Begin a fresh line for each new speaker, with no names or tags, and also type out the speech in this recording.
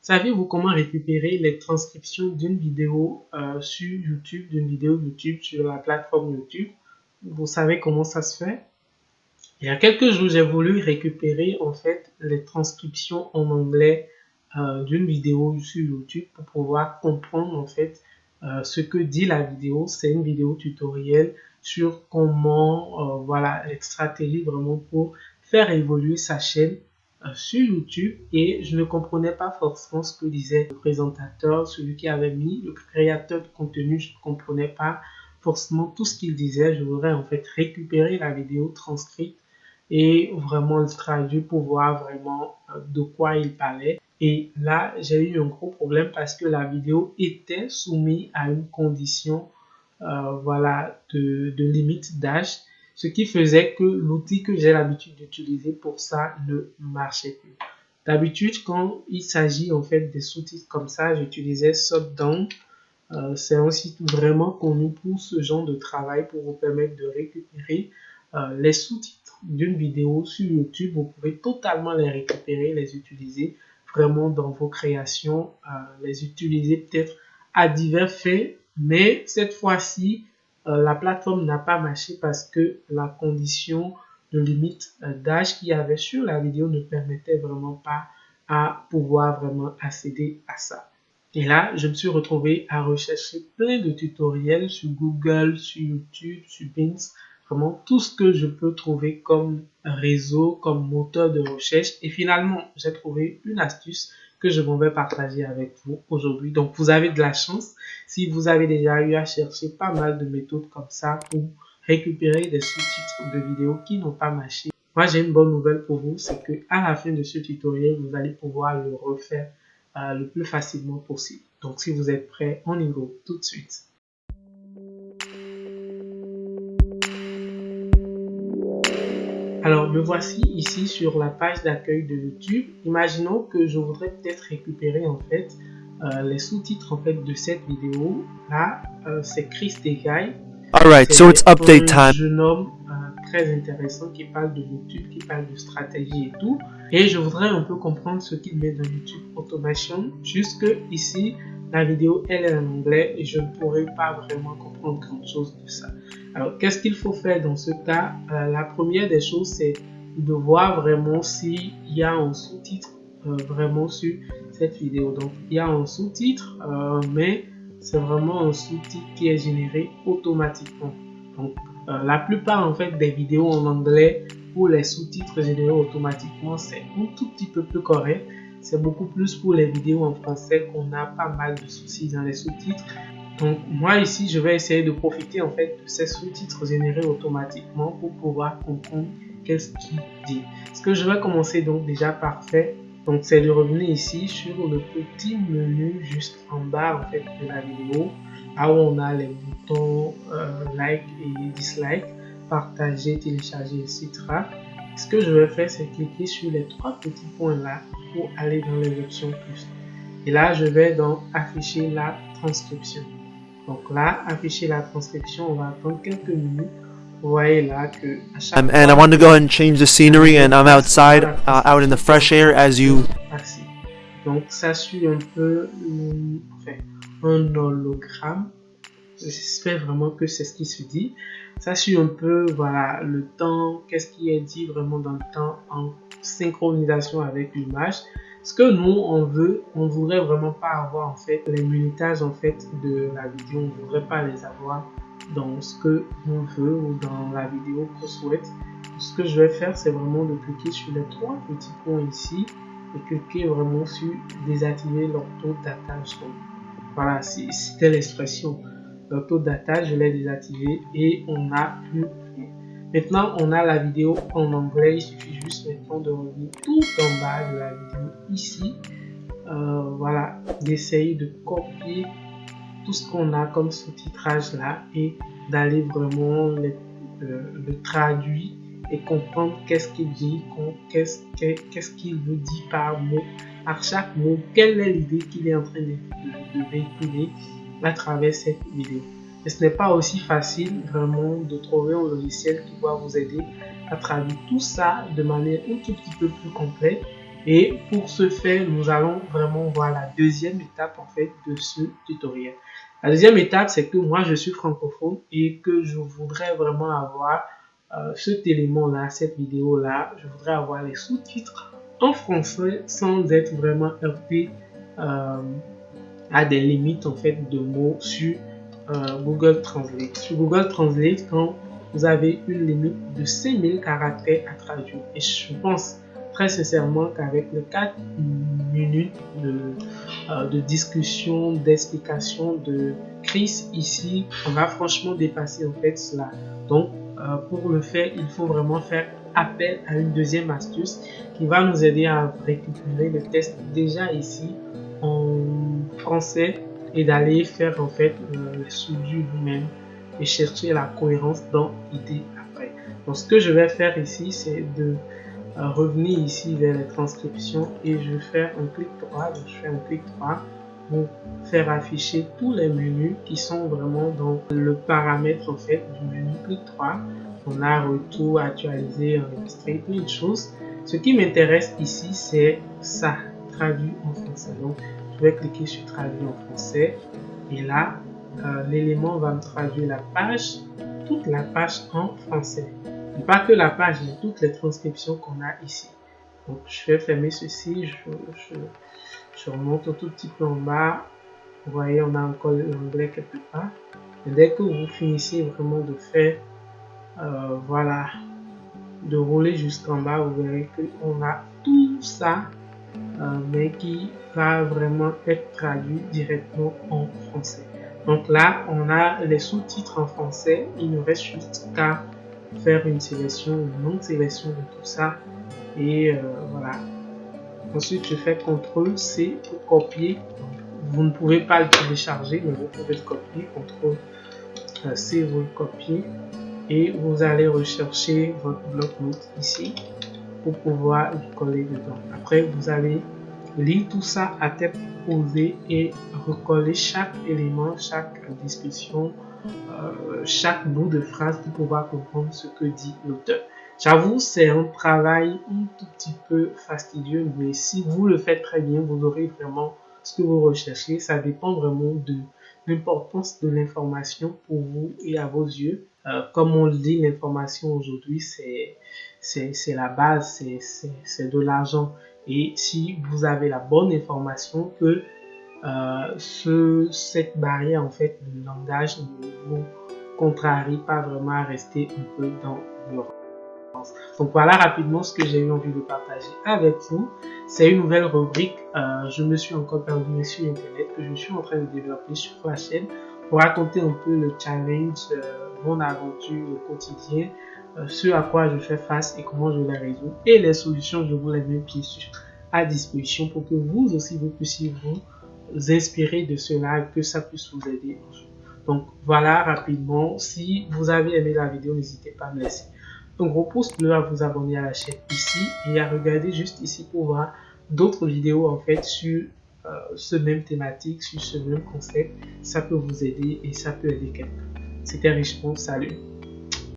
Savez-vous comment récupérer les transcriptions d'une vidéo sur YouTube, d'une vidéo YouTube sur la plateforme YouTube? Vous savez comment ça se fait? Il y a quelques jours, j'ai voulu récupérer en fait les transcriptions en anglais d'une vidéo sur YouTube pour pouvoir comprendre en fait ce que dit la vidéo. C'est une vidéo tutoriel sur comment, voilà, les stratégies vraiment pour faire évoluer sa chaîne sur YouTube, et je ne comprenais pas forcément ce que disait le présentateur, celui qui avait mis, le créateur de contenu. Je ne comprenais pas forcément tout ce qu'il disait. Je voudrais en fait récupérer la vidéo transcrite et vraiment le traduire pour voir vraiment de quoi il parlait. Et là, j'ai eu un gros problème parce que la vidéo était soumise à une condition voilà, de limite d'âge, ce qui faisait que l'outil que j'ai l'habitude d'utiliser pour ça ne marchait plus. D'habitude, quand il s'agit en fait des sous-titres comme ça, j'utilisais Subdown. C'est un site vraiment connu pour ce genre de travail, pour vous permettre de récupérer les sous-titres d'une vidéo sur YouTube. Vous pouvez totalement les récupérer, les utiliser vraiment dans vos créations, les utiliser peut-être à divers faits, mais cette fois-ci, la plateforme n'a pas marché parce que la condition de limite d'âge qu'il y avait sur la vidéo ne permettait vraiment pas à pouvoir vraiment accéder à ça. Et là, je me suis retrouvé à rechercher plein de tutoriels sur Google, sur YouTube, sur Bing, vraiment tout ce que je peux trouver comme réseau, comme moteur de recherche. Et finalement, j'ai trouvé une astuce que je vais partager avec vous aujourd'hui. Donc, vous avez de la chance si vous avez déjà eu à chercher pas mal de méthodes comme ça pour récupérer des sous-titres de vidéos qui n'ont pas marché. Moi, j'ai une bonne nouvelle pour vous, c'est que à la fin de ce tutoriel, vous allez pouvoir le refaire le plus facilement possible. Donc, si vous êtes prêts, on y va tout de suite. Alors, me voici ici sur la page d'accueil de YouTube. Imaginons que je voudrais peut-être récupérer en fait les sous-titres en fait de cette vidéo. Là, c'est Chris Deguy.
Alright, so it's update time.
Un jeune homme très intéressant qui parle de YouTube, qui parle de stratégie et tout. Et je voudrais un peu comprendre ce qu'il met dans YouTube Automation. Jusque ici, la vidéo elle est en anglais et je ne pourrais pas vraiment comprendre grand chose de ça. Alors, qu'est-ce qu'il faut faire dans ce cas? La première des choses, c'est de voir vraiment s'il y a un sous-titre vraiment sur cette vidéo. Donc, il y a un sous-titre, mais c'est vraiment un sous-titre qui est généré automatiquement. Donc, la plupart en fait des vidéos en anglais où les sous-titres générés automatiquement, c'est un tout petit peu plus correct. C'est beaucoup plus pour les vidéos en français qu'on a pas mal de soucis dans les sous-titres. Donc, moi ici, je vais essayer de profiter en fait de ces sous-titres générés automatiquement pour pouvoir comprendre qu'est-ce qu'il dit. Ce que je vais commencer donc déjà par faire, donc c'est de revenir ici sur le petit menu juste en bas en fait de la vidéo, là où on a les boutons like et dislike, partager, télécharger, etc. Ce que je vais faire, c'est cliquer sur les trois petits points là pour aller dans les options plus. Et là, je vais donc afficher la transcription. Donc là, afficher la transcription, on va attendre quelques minutes. Vous voyez là que à chaque
And I want to go ahead and change the scenery, and I'm outside, out in the fresh air as you.
Donc ça suit un peu enfin, un hologramme. J'espère vraiment que c'est ce qui se dit. Ça suit un peu voilà, le temps, qu'est-ce qui est dit vraiment dans le temps en synchronisation avec l'image. Ce que nous on veut, on voudrait vraiment pas avoir en fait les minutages en fait de la vidéo, on voudrait pas les avoir dans ce que on veut ou dans la vidéo qu'on souhaite. Ce que je vais faire, c'est vraiment de cliquer sur les trois petits points ici et cliquer vraiment sur désactiver l'auto-datage. Voilà, c'était l'expression. L'auto-datage, je l'ai désactivé et on n'a plus rien. Maintenant, on a la vidéo en anglais. Il suffit juste maintenant de revenir tout en bas de la vidéo ici. Voilà, d'essayer de copier tout ce qu'on a comme sous-titrage là et d'aller vraiment le traduire et comprendre qu'est-ce qu'il dit, qu'est-ce qu'il veut dire par mot, par chaque mot, quelle est l'idée qu'il est en train de véhiculer à travers cette vidéo. Et ce n'est pas aussi facile vraiment de trouver un logiciel qui va vous aider à traduire tout ça de manière un tout petit peu plus complète Et pour ce faire, nous allons vraiment voir la deuxième étape en fait de ce tutoriel. La deuxième étape, c'est que moi je suis francophone et que je voudrais vraiment avoir cet élément-là, cette vidéo-là, je voudrais avoir les sous-titres en français sans être vraiment heurté à des limites en fait de mots sur Google Translate. Sur Google Translate, quand vous avez une limite de 5000 caractères à traduire, et je pense très sincèrement qu'avec les 4 minutes de discussion, d'explication de Chris ici, on va franchement dépasser en fait cela. Donc pour le faire, il faut vraiment faire appel à une deuxième astuce qui va nous aider à récupérer le test déjà ici en français et d'aller faire en fait les soudures nous-mêmes et chercher la cohérence dans l'idée après. Donc ce que je vais faire ici, c'est de revenir ici vers les transcriptions et je vais faire un clic droit. Donc je fais un clic droit pour faire afficher tous les menus qui sont vraiment dans le paramètre en fait du menu clic droit. On a retour, actualiser, enregistrer, plein de choses. Ce qui m'intéresse ici, c'est ça, traduit en français. Donc je vais cliquer sur traduit en français et là l'élément va me traduire la page, toute la page en français. Et pas que la page, mais toutes les transcriptions qu'on a ici. Donc je vais fermer ceci, je remonte un tout petit peu en bas. Vous voyez, on a encore l'anglais quelque part. Et dès que vous finissez vraiment de faire, voilà, de rouler jusqu'en bas, vous verrez qu'on a tout ça, mais qui va vraiment être traduit directement en français. Donc là, on a les sous-titres en français. Il ne reste juste qu'à faire une sélection, une non-sélection de tout ça. Et voilà. Ensuite, je fais CTRL-C pour copier. Vous ne pouvez pas le télécharger, mais vous pouvez le copier. CTRL-C, vous le copiez. Et vous allez rechercher votre bloc-notes ici pour pouvoir le coller dedans. Après, vous allez lire tout ça à tête posée et recoller chaque élément, chaque discussion, chaque bout de phrase pour pouvoir comprendre ce que dit l'auteur. J'avoue, c'est un travail un tout petit peu fastidieux, mais si vous le faites très bien, vous aurez vraiment ce que vous recherchez. Ça dépend vraiment de l'importance de l'information pour vous et à vos yeux. Comme on le dit, l'information aujourd'hui, c'est la base, c'est de l'argent. Et si vous avez la bonne information, que cette barrière en fait de langage ne vous contrarie pas vraiment à rester un peu dans l'ignorance. Donc voilà rapidement ce que j'ai eu envie de partager avec vous. C'est une nouvelle rubrique. Je me suis encore perdu sur internet que je suis en train de développer sur la chaîne pour raconter un peu le challenge, mon aventure au quotidien, ce à quoi je fais face et comment je les résous et les solutions, je vous les mets bien sûr à disposition pour que vous aussi vous puissiez vous inspirer de cela et que ça puisse vous aider. Donc voilà rapidement. Si vous avez aimé la vidéo, n'hésitez pas à me laisser un gros pouce bleu, à vous abonner à la chaîne ici et à regarder juste ici pour voir d'autres vidéos en fait sur ce même thématique, sur ce même concept. Ça peut vous aider et ça peut aider quelqu'un. C'était Richemont, salut.